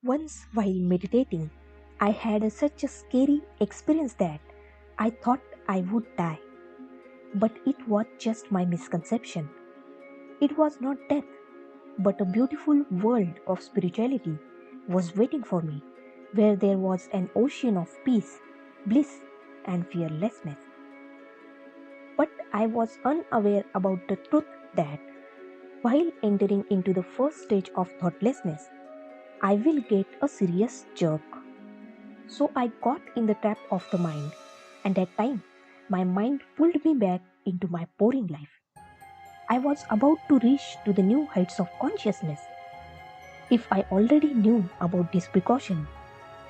Once, while meditating, I had such a scary experience that I thought I would die. But it was just my misconception. It was not death, but a beautiful world of spirituality was waiting for me, where there was an ocean of peace, bliss, and fearlessness. But I was unaware about the truth that while entering into the first stage of thoughtlessness, I will get a serious jerk. So I got in the trap of the mind, and at time my mind pulled me back into my boring life. I was about to reach to the new heights of consciousness. If I already knew about this precaution,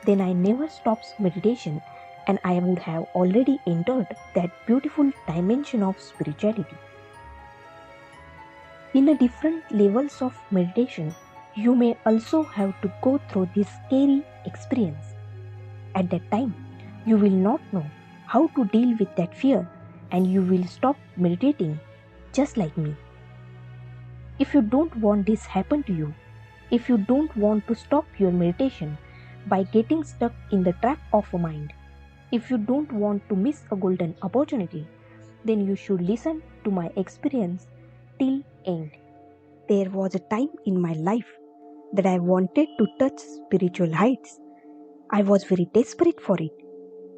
then I never stops meditation and I would have already entered that beautiful dimension of spirituality. In a different levels of meditation, you may also have to go through this scary experience. At that time, you will not know how to deal with that fear and you will stop meditating just like me. If you don't want this happen to you, if you don't want to stop your meditation by getting stuck in the trap of a mind, if you don't want to miss a golden opportunity, then you should listen to my experience till end. There was a time in my life that I wanted to touch spiritual heights. I was very desperate for it.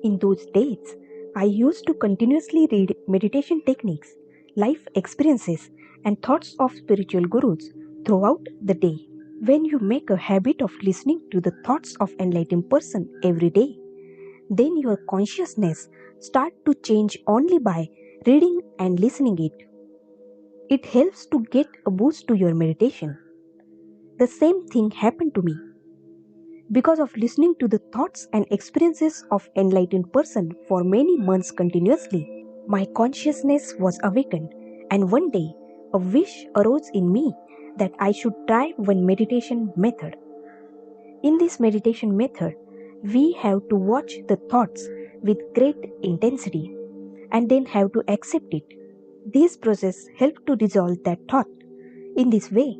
In those days, I used to continuously read meditation techniques, life experiences, and thoughts of spiritual gurus throughout the day. When you make a habit of listening to the thoughts of enlightened person every day, then your consciousness start to change only by reading and listening it. It helps to get a boost to your meditation. The same thing happened to me. Because of listening to the thoughts and experiences of enlightened person for many months continuously, my consciousness was awakened, and one day a wish arose in me that I should try one meditation method. In this meditation method, we have to watch the thoughts with great intensity and then have to accept it. This process helps to dissolve that thought. In this way,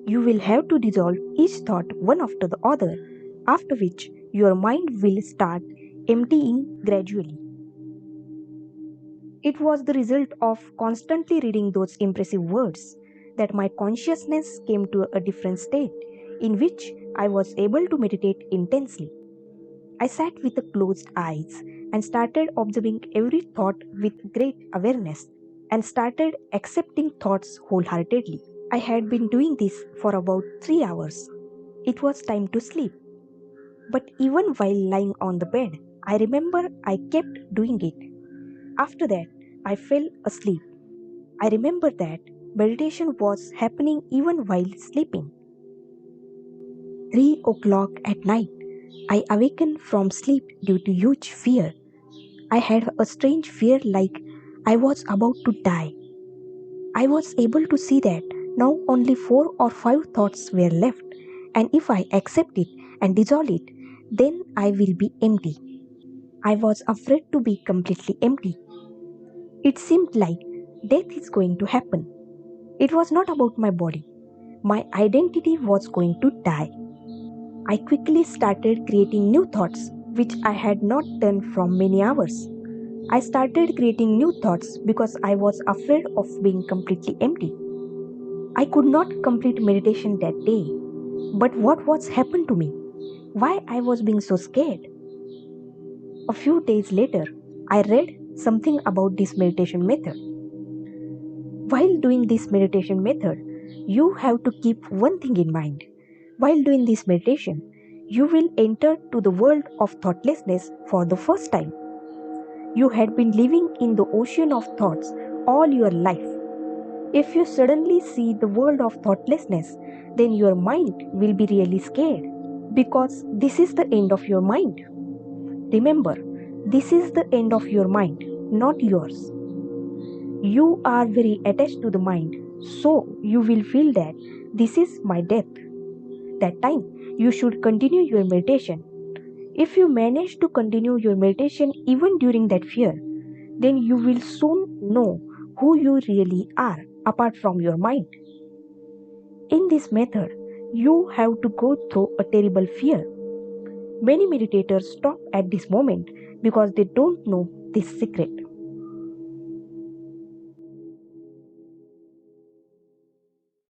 you will have to dissolve each thought one after the other, after which your mind will start emptying gradually. It was the result of constantly reading those impressive words that my consciousness came to a different state in which I was able to meditate intensely. I sat with the closed eyes and started observing every thought with great awareness and started accepting thoughts wholeheartedly. I had been doing this for about 3 hours. It was time to sleep. But even while lying on the bed, I remember I kept doing it. After that, I fell asleep. I remember that meditation was happening even while sleeping. 3 o'clock at night, I awakened from sleep due to huge fear. I had a strange fear like I was about to die. I was able to see that now only 4 or 5 thoughts were left, and if I accept it and dissolve it, then I will be empty. I was afraid to be completely empty. It seemed like death is going to happen. It was not about my body. My identity was going to die. I quickly started creating new thoughts, which I had not done from many hours. I started creating new thoughts because I was afraid of being completely empty. I could not complete meditation that day. But what was happened to me? Why I was being so scared? A few days later, I read something about this meditation method. While doing this meditation method, you have to keep one thing in mind. While doing this meditation, you will enter to the world of thoughtlessness for the first time. You had been living in the ocean of thoughts all your life. If you suddenly see the world of thoughtlessness, then your mind will be really scared because this is the end of your mind. Remember, this is the end of your mind, not yours. You are very attached to the mind, so you will feel that this is my death. That time, you should continue your meditation. If you manage to continue your meditation even during that fear, then you will soon know who you really are apart from your mind. In this method, You have to go through a terrible fear. Many meditators stop at this moment because they don't know this secret.